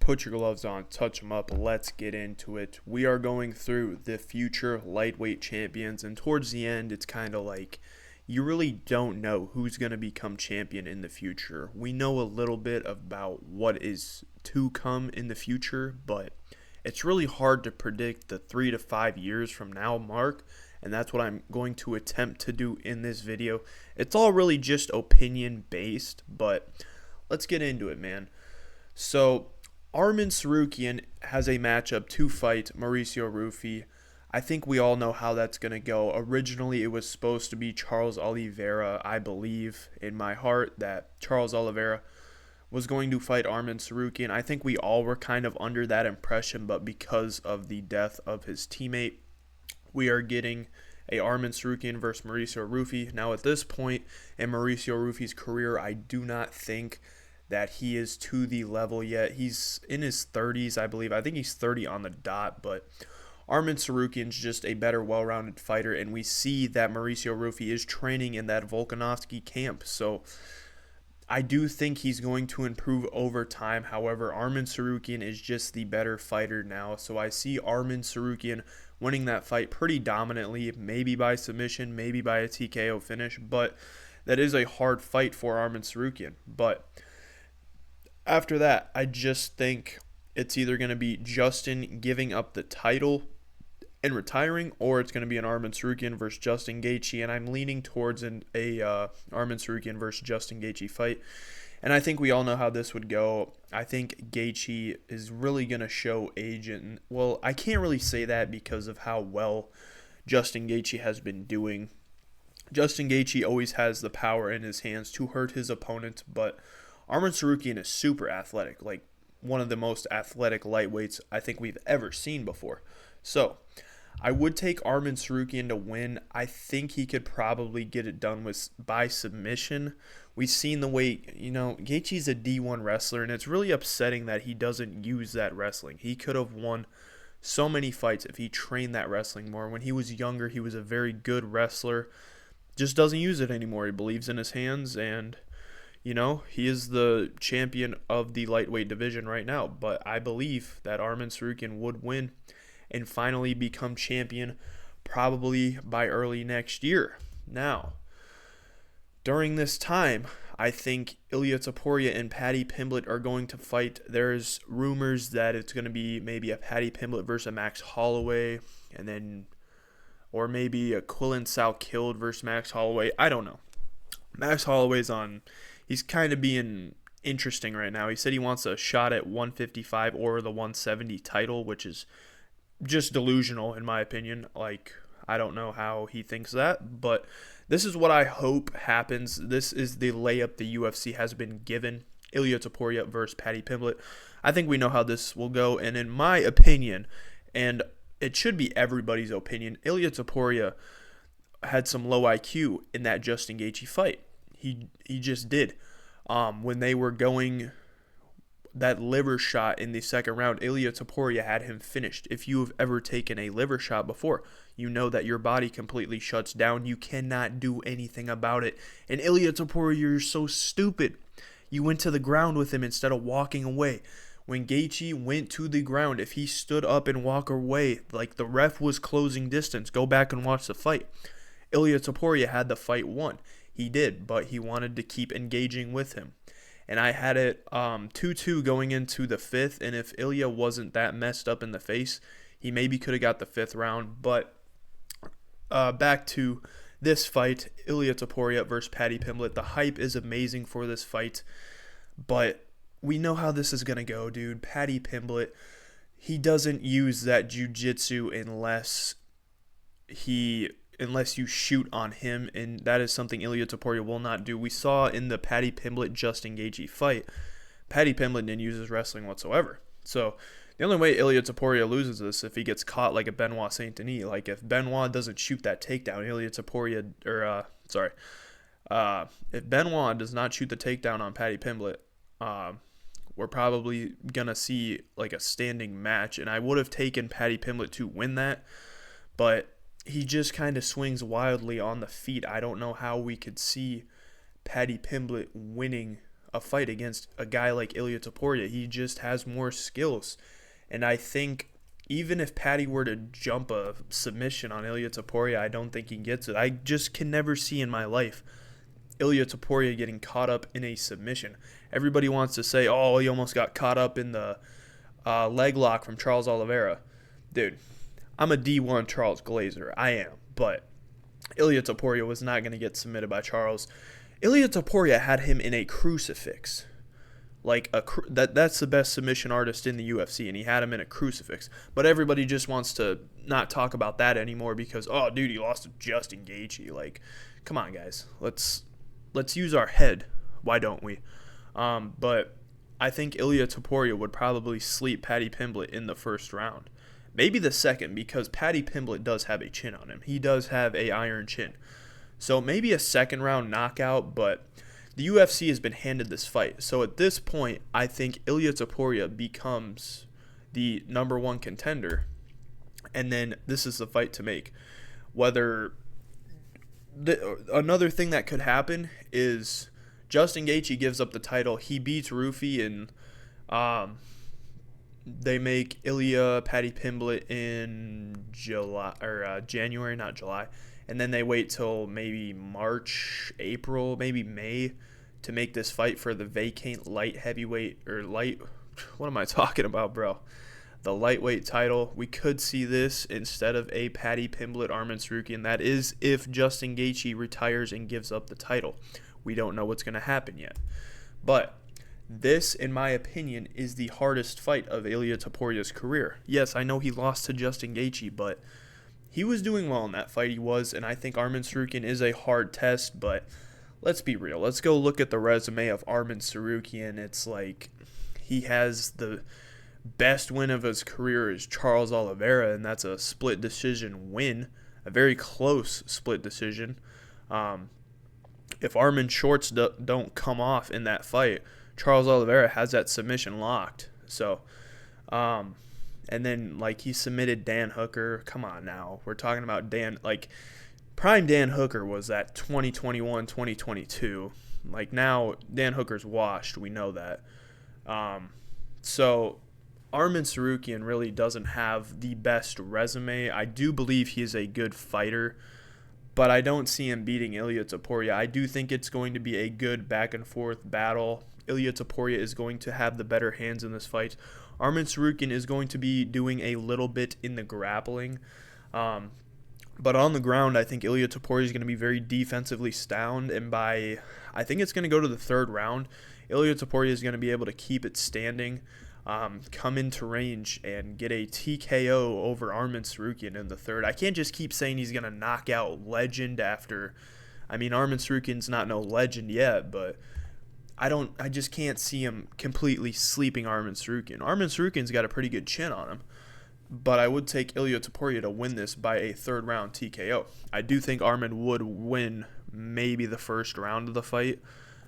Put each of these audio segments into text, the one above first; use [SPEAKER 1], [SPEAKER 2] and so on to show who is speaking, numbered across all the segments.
[SPEAKER 1] Put your gloves on, touch them up, let's get into it. We are going through the future lightweight champions, and towards the end, it's kind of like you really don't know who's going to become champion in the future. We know a little bit about what is to come in the future, but it's really hard to predict the 3 to 5 years from now mark, and that's what I'm going to attempt to do in this video. It's all really just opinion based, but let's get into it, man. So, Arman Tsarukyan has a matchup to fight Mauricio Rufy. I think we all know how that's going to go. Originally, it was supposed to be Charles Oliveira. I believe in my heart that Charles Oliveira was going to fight Arman Tsarukyan. I think we all were kind of under that impression, but because of the death of his teammate, we are getting a Arman Tsarukyan versus Mauricio Rufy. Now, at this point in Mauricio Rufy's career, I do not think that he is to the level yet. He's in his 30s, I believe. I think he's 30 on the dot, but Arman Tsarukyan's just a better, well-rounded fighter, and we see that Mauricio Rufy is training in that Volkanovski camp. So I do think he's going to improve over time. However, Arman Tsarukyan is just the better fighter now. So I see Arman Tsarukyan winning that fight pretty dominantly, maybe by submission, maybe by a TKO finish, but that is a hard fight for Arman Tsarukyan. But after that, I just think it's either going to be Justin giving up the title and retiring, or it's going to be an Arman Tsarukyan versus Justin Gaethje, and I'm leaning towards a Arman Tsarukyan versus Justin Gaethje fight. And I think we all know how this would go. I think Gaethje is really going to show age, and well, I can't really say that because of how well Justin Gaethje has been doing. Justin Gaethje always has the power in his hands to hurt his opponent, but Arman Tsarukyan is super athletic, like one of the most athletic lightweights I think we've ever seen before. So, I would take Arman Tsarukyan to win. I think he could probably get it done by submission. We've seen the way, Gaethje's a D1 wrestler, and it's really upsetting that he doesn't use that wrestling. He could have won so many fights if he trained that wrestling more. When he was younger, he was a very good wrestler. Just doesn't use it anymore. He believes in his hands, and he is the champion of the lightweight division right now. But I believe that Arman Tsarukyan would win and finally become champion probably by early next year. Now, during this time, I think Ilia Topuria and Paddy Pimblett are going to fight. There's rumors that it's going to be maybe a Paddy Pimblett versus a Max Holloway, or maybe a Quillen Salkilld versus Max Holloway. I don't know. Max Holloway's he's kind of being interesting right now. He said he wants a shot at 155 or the 170 title, which is just delusional in my opinion. I don't know how he thinks that, but this is what I hope happens. This is the layup the UFC has been given. Ilia Topuria versus Paddy Pimblett. I think we know how this will go, and in my opinion, and it should be everybody's opinion, Ilia Topuria had some low IQ in that Justin Gaethje fight. He just did. When they were going that liver shot in the second round, Ilia Topuria had him finished. If you have ever taken a liver shot before, you know that your body completely shuts down. You cannot do anything about it. And Ilia Topuria, you're so stupid. You went to the ground with him instead of walking away. When Gaethje went to the ground, if he stood up and walked away, like the ref was closing distance, go back and watch the fight. Ilia Topuria had the fight won. He did, but he wanted to keep engaging with him. And I had it 2-2 going into the fifth, and if Ilia wasn't that messed up in the face, he maybe could have got the fifth round. But back to this fight, Ilia Topuria versus Paddy Pimblett. The hype is amazing for this fight, but we know how this is going to go, dude. Paddy Pimblett, he doesn't use that jiu-jitsu unless you shoot on him, and that is something Ilia Topuria will not do. We saw in the Paddy Pimblett-Justin Gaethje fight, Paddy Pimblett didn't use his wrestling whatsoever. So the only way Ilia Topuria loses this if he gets caught like a Benoit Saint Denis. Like if Benoit doesn't shoot that takedown, Ilia Topuria, if Benoit does not shoot the takedown on Paddy Pimblett, we're probably gonna see like a standing match. And I would have taken Paddy Pimblett to win that, but he just kind of swings wildly on the feet. I don't know how we could see Paddy Pimblett winning a fight against a guy like Ilia Topuria. He just has more skills. And I think even if Paddy were to jump a submission on Ilia Topuria, I don't think he gets it. I just can never see in my life Ilia Topuria getting caught up in a submission. Everybody wants to say, oh, he almost got caught up in the leg lock from Charles Oliveira. Dude, I'm a D1 Charles Glazer. I am. But Ilia Topuria was not going to get submitted by Charles. Ilia Topuria had him in a crucifix. Like that's the best submission artist in the UFC, and he had him in a crucifix. But everybody just wants to not talk about that anymore because, oh, dude, he lost to Justin Gaethje. Like, come on, guys. Let's use our head. Why don't we? But I think Ilia Topuria would probably sleep Paddy Pimblett in the first round. Maybe the second, because Paddy Pimblett does have a chin on him. He does have a iron chin. So maybe a second round knockout, but the UFC has been handed this fight. So at this point, I think Ilia Topuria becomes the number one contender. And then this is the fight to make. Another thing that could happen is Justin Gaethje gives up the title. He beats Rufi, and they make Ilia Paddy Pimblett in January, not July. And then they wait till maybe March, April, maybe May to make this fight for the vacant light heavyweight what am I talking about, bro? The lightweight title. We could see this instead of a Paddy Pimblett Arman Tsarukyan. That is if Justin Gaethje retires and gives up the title. We don't know what's going to happen yet. But this, in my opinion, is the hardest fight of Ilia Topuria's career. Yes, I know he lost to Justin Gaethje, but he was doing well in that fight. He was, and I think Arman Tsarukyan is a hard test, but let's be real. Let's go look at the resume of Arman Tsarukyan. It's like he has the best win of his career is Charles Oliveira, and that's a split decision win, a very close split decision. If Arman shorts don't come off in that fight, Charles Oliveira has that submission locked. So, and then, like, he submitted Dan Hooker. Come on now. We're talking about prime Dan Hooker was that 2021, 2022. Like, now, Dan Hooker's washed. We know that. So, Arman Tsarukyan really doesn't have the best resume. I do believe he is a good fighter, but I don't see him beating Ilia Topuria. I do think it's going to be a good back-and-forth battle. Ilia Topuria is going to have the better hands in this fight. Arman Tsarukyan is going to be doing a little bit in the grappling. But on the ground, I think Ilia Topuria is going to be very defensively sound. And I think it's going to go to the third round. Ilia Topuria is going to be able to keep it standing, come into range, and get a TKO over Arman Tsarukyan in the third. I can't just keep saying he's going to knock out legend after. I mean, Arman Tsarukyan's not no legend yet, but I just can't see him completely sleeping Arman Tsarukyan. Arman Tsarukyan's got a pretty good chin on him, but I would take Ilia Topuria to win this by a third round TKO. I do think Arman would win maybe the first round of the fight,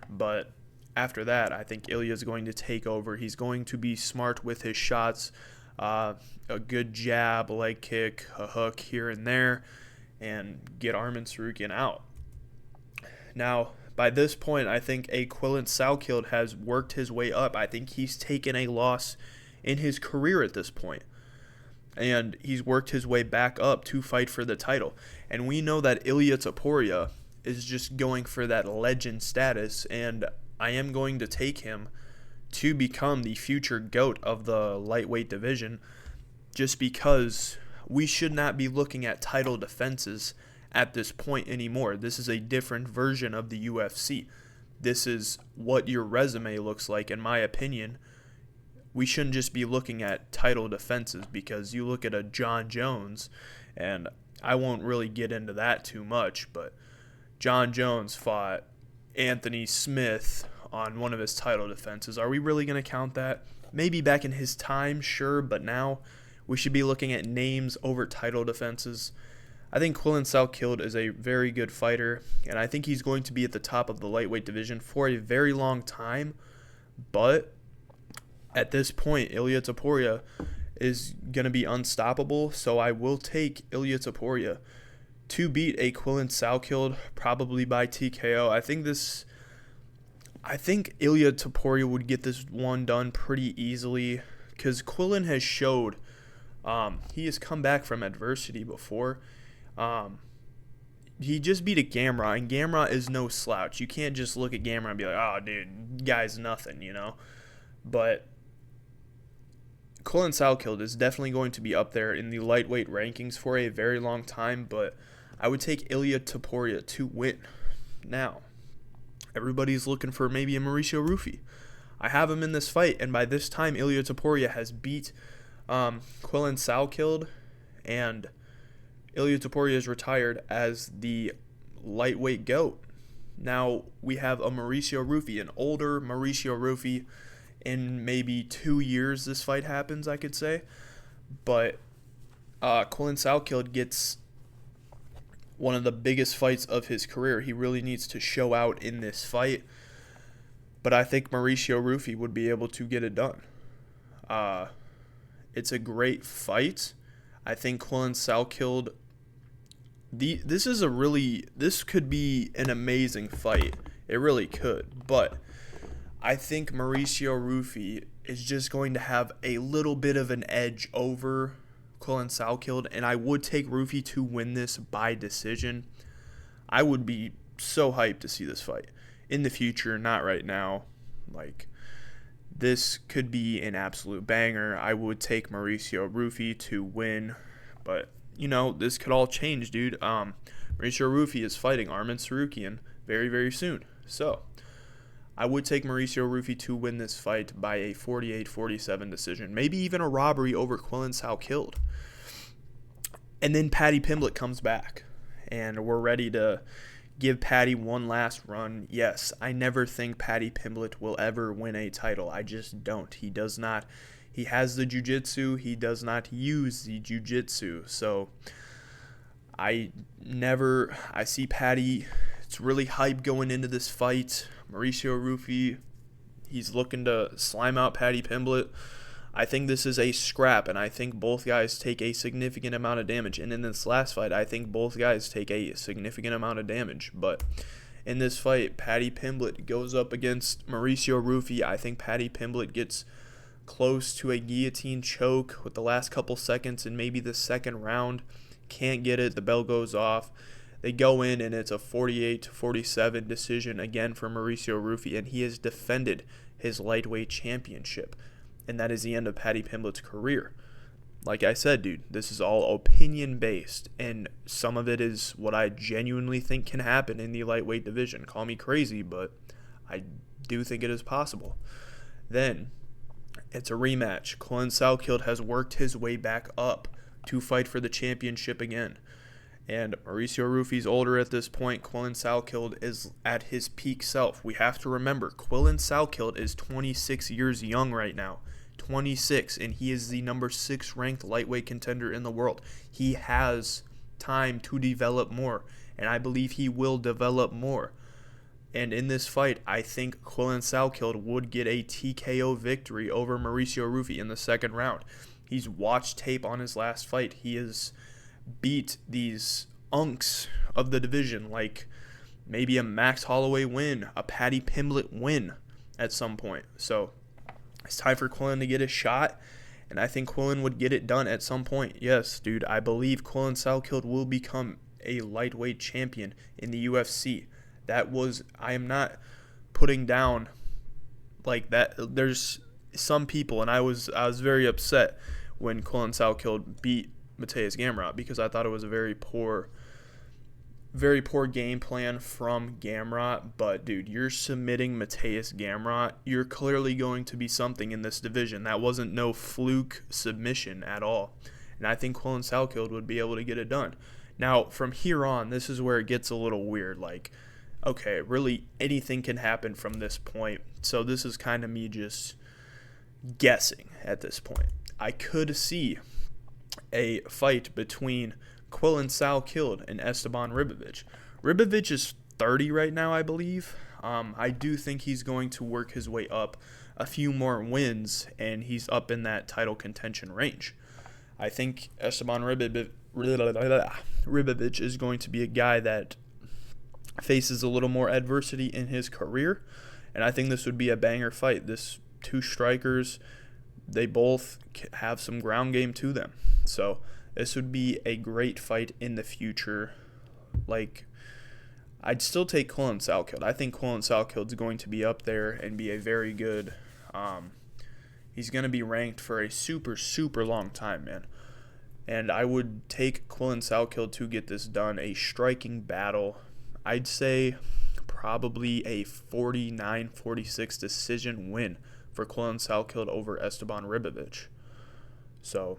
[SPEAKER 1] but after that, I think Ilia is going to take over. He's going to be smart with his shots, a good jab, leg kick, a hook here and there, and get Arman Tsarukyan out. Now, by this point, I think Quillan Salkild has worked his way up. I think he's taken a loss in his career at this point, and he's worked his way back up to fight for the title. And we know that Ilia Topuria is just going for that legend status, and I am going to take him to become the future GOAT of the lightweight division, just because we should not be looking at title defenses at this point anymore. This is a different version of the UFC. This is what your resume looks like, in my opinion. We shouldn't just be looking at title defenses, because you look at a John Jones, and I won't really get into that too much, but John Jones fought Anthony Smith on one of his title defenses. Are we really going to count that? Maybe back in his time, sure, but now we should be looking at names over title defenses. I think Quillan Salkild is a very good fighter, and I think he's going to be at the top of the lightweight division for a very long time. But at this point, Ilia Topuria is going to be unstoppable, so I will take Ilia Topuria to beat a Quillan Salkild, probably by TKO. I think Ilya Topuria would get this one done pretty easily because Quillin has showed he has come back from adversity before. Um, he just beat a Gamrot, and Gamrot is no slouch. You can't just look at Gamrot and be like, oh, dude, guy's nothing, you know? But Quillin Salkeld is definitely going to be up there in the lightweight rankings for a very long time, but I would take Ilya Topuria to win. Now, everybody's looking for maybe a Mauricio Rufy. I have him in this fight, and by this time, Ilya Topuria has beat Quillin Salkeld, and Ilya Topuria is retired as the lightweight GOAT. Now, we have a Mauricio Rufy, an older Mauricio Rufy. In maybe 2 years this fight happens, I could say. But Quillin Salkeld gets one of the biggest fights of his career. He really needs to show out in this fight. But I think Mauricio Rufy would be able to get it done. It's a great fight. I think Quillin Salkeld, this could be an amazing fight. It really could. But I think Mauricio Rufy is just going to have a little bit of an edge over Quillin Salkeld, and I would take Rufy to win this by decision. I would be so hyped to see this fight in the future, not right now. Like, this could be an absolute banger. I would take Mauricio Rufy to win, but this could all change, dude. Mauricio Rufy is fighting Arman Tsarukyan very, very soon, so I would take Mauricio Rufy to win this fight by a 48-47 decision. Maybe even a robbery over Quillin Salkeld. And then Paddy Pimblett comes back. And we're ready to give Paddy one last run. Yes, I never think Paddy Pimblett will ever win a title. I just don't. He does not. He has the jiu-jitsu. He does not use the jiu-jitsu. So I see Paddy. It's really hype going into this fight. Mauricio Rufy, he's looking to slime out Paddy Pimblett. I think this is a scrap, and I think both guys take a significant amount of damage. And in this last fight, I think both guys take a significant amount of damage. But in this fight, Paddy Pimblett goes up against Mauricio Rufy. I think Paddy Pimblett gets close to a guillotine choke with the last couple seconds in maybe the second round. Can't get it. The bell goes off. They go in, and it's a 48-47 decision again for Mauricio Rufy, and he has defended his lightweight championship. And that is the end of Paddy Pimblett's career. Like I said, dude, this is all opinion-based, and some of it is what I genuinely think can happen in the lightweight division. Call me crazy, but I do think it is possible. Then, it's a rematch. Quillin Salkeld has worked his way back up to fight for the championship again. And Mauricio Rufy's older at this point. Quillin Salkeld is at his peak self. We have to remember, Quillin Salkeld is 26 years young right now. 26, and he is the number 6 ranked lightweight contender in the world. He has time to develop more, and I believe he will develop more. And in this fight, I think Quillin Salkeld would get a TKO victory over Mauricio Rufy in the second round. He's watched tape on his last fight. He has beat these unks of the division, like maybe a Max Holloway win, a Paddy Pimblett win at some point. So it's time for Quillin to get a shot, and I think Quillin would get it done at some point. Yes, dude, I believe Quillin Salkeld will become a lightweight champion in the UFC. I am not putting down like that. There's some people, and I was very upset when Quillin Salkeld beat Mateusz Gamrot, because I thought it was a very poor game plan from Gamrot. But dude, you're submitting Mateusz Gamrot. You're clearly going to be something in this division. That wasn't no fluke submission at all. And I think Quillin Salkeld would be able to get it done. Now, from here on, this is where it gets a little weird. Like, okay, really anything can happen from this point. So this is kind of me just guessing at this point. I could see a fight between Quillin Salkeld and Esteban Ribovic. Ribovic is 30 right now, I believe. I do think he's going to work his way up a few more wins, and he's up in that title contention range. I think Esteban Ribovic is going to be a guy that faces a little more adversity in his career, And I think this would be a banger fight. This two strikers, they both have some ground game to them. So this would be a great fight in the future. Like, I'd still take Cullen Salkeld. I think Cullen Salkeld is going to be up there and be a very good. He's going to be ranked for a super, super long time, man. And I would take Cullen Salkeld to get this done. A striking battle. I'd say probably a 49-46 decision win for Cullen Salkeld over Esteban Ribovic. So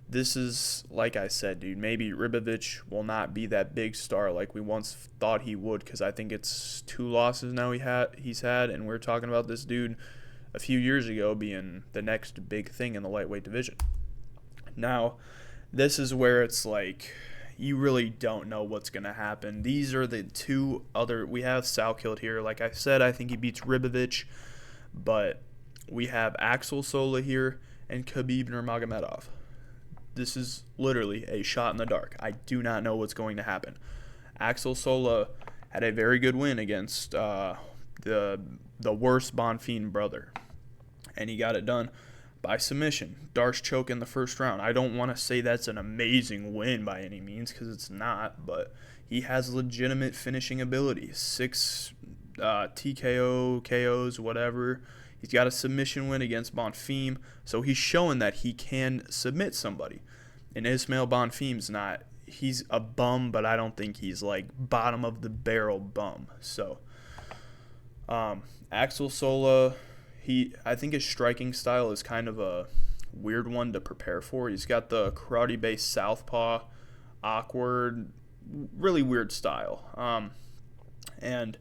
[SPEAKER 1] this is, like I said, dude, maybe Ribovic will not be that big star like we once thought he would, because I think it's 2 losses now he's had, and we're talking about this dude a few years ago being the next big thing in the lightweight division. Now, this is where it's like you really don't know what's going to happen. These are the two other – we have Salkeld here. Like I said, I think he beats Ribovic, but we have Axel Sola here and Khabib Nurmagomedov. This is literally a shot in the dark. I do not know what's going to happen. Axel Sola had a very good win against the worst Bonfim brother, and he got it done by submission. Darce choke in the first round. I don't want to say that's an amazing win by any means, because it's not, but he has legitimate finishing ability. 6 TKO, KOs, whatever. He's got a submission win against Bonfim, so he's showing that he can submit somebody. And Ismail Bonfim's not, he's a bum, but I don't think he's like bottom of the barrel bum. So, Axel Sola, I think his striking style is kind of a weird one to prepare for. He's got the karate-based southpaw, awkward, really weird style. And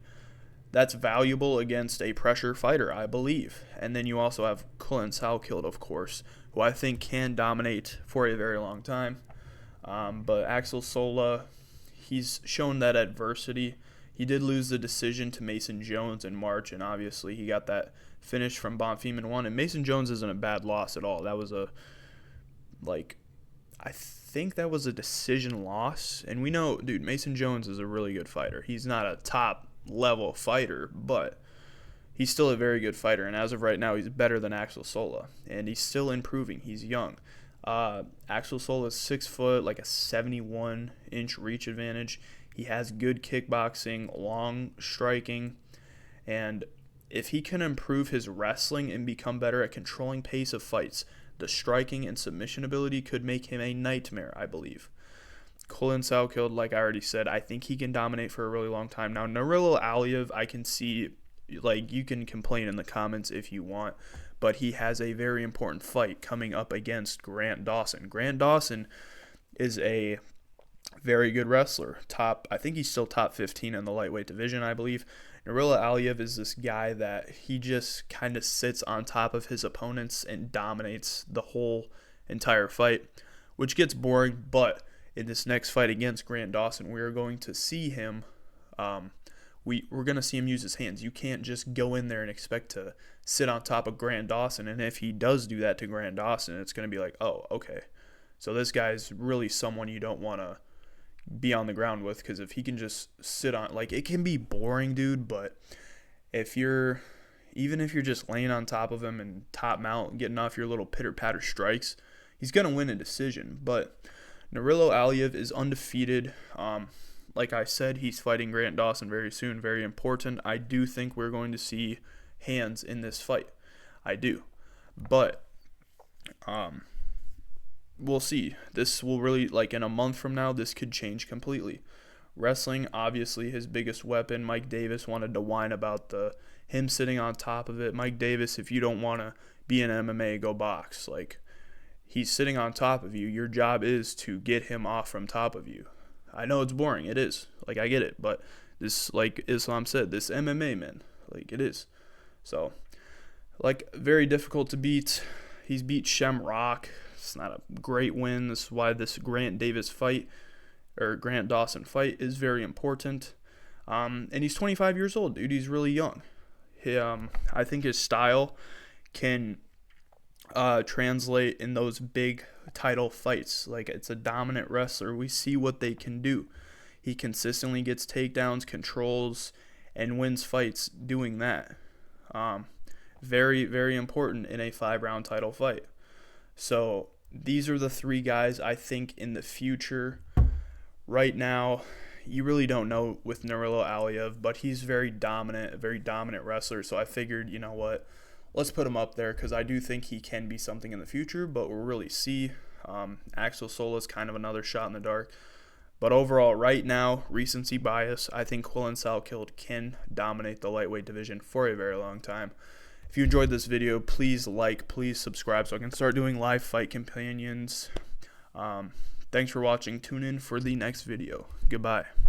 [SPEAKER 1] that's valuable against a pressure fighter, I believe. And then you also have Cullen Salkeld, of course, who I think can dominate for a very long time. But Axel Sola, he's shown that adversity. He did lose the decision to Mason Jones in March, and obviously he got that finish from Bonfim in 1. And Mason Jones isn't a bad loss at all. That was I think that was a decision loss. And we know, dude, Mason Jones is a really good fighter. He's not a top level fighter, but he's still a very good fighter, and as of right now he's better than Axel Sola, and he's still improving. He's young. Axel Sola is 6 foot, like a 71-inch reach advantage. He has good kickboxing, long striking, and if he can improve his wrestling and become better at controlling pace of fights, the striking and submission ability could make him a nightmare, I believe. Cullen Salkeld, like I already said, I think he can dominate for a really long time. Now, Nurilo Aliyev, I can see, like, you can complain in the comments if you want, but he has a very important fight coming up against Grant Dawson. Grant Dawson is a very good wrestler. I think he's still top 15 in the lightweight division, I believe. Nurilo Aliyev is this guy that he just kind of sits on top of his opponents and dominates the whole entire fight, which gets boring, but in this next fight against Grant Dawson, we are going to see him. We're going to see him use his hands. You can't just go in there and expect to sit on top of Grant Dawson. And if he does do that to Grant Dawson, it's going to be like, oh, okay. So this guy's really someone you don't want to be on the ground with, because if he can just sit on, like, it can be boring, dude. But even if you're just laying on top of him and top mount, getting off your little pitter patter strikes, he's going to win a decision. But Nurilo Aliyev is undefeated. Like I said, he's fighting Grant Dawson very soon. Very important. I do think we're going to see hands in this fight. I do. But we'll see. This will really, like, in a month from now, this could change completely. Wrestling, obviously, his biggest weapon. Mike Davis wanted to whine about him sitting on top of it. Mike Davis, if you don't want to be in MMA, go box. Like, he's sitting on top of you. Your job is to get him off from top of you. I know it's boring. It is. Like, I get it. But this, like Islam said, this MMA, man, like, it is. So, like, very difficult to beat. He's beat Shamrock. It's not a great win. This is why this Grant Dawson fight is very important. And he's 25 years old, dude. He's really young. I think his style can translate in those big title fights. Like, it's a dominant wrestler. We see what they can do. He consistently gets takedowns, controls, and wins fights doing that. Very, very important in a 5-round title fight. So these are the 3 guys I think in the future. Right now, you really don't know with Nurullo Aliev, but he's very dominant, a very dominant wrestler. So I figured, you know what, let's put him up there because I do think he can be something in the future, but we'll really see. Axel Sola is kind of another shot in the dark. But overall, right now, recency bias, I think Quillen Salkeld can dominate the lightweight division for a very long time. If you enjoyed this video, please like, please subscribe so I can start doing live fight companions. Thanks for watching. Tune in for the next video. Goodbye.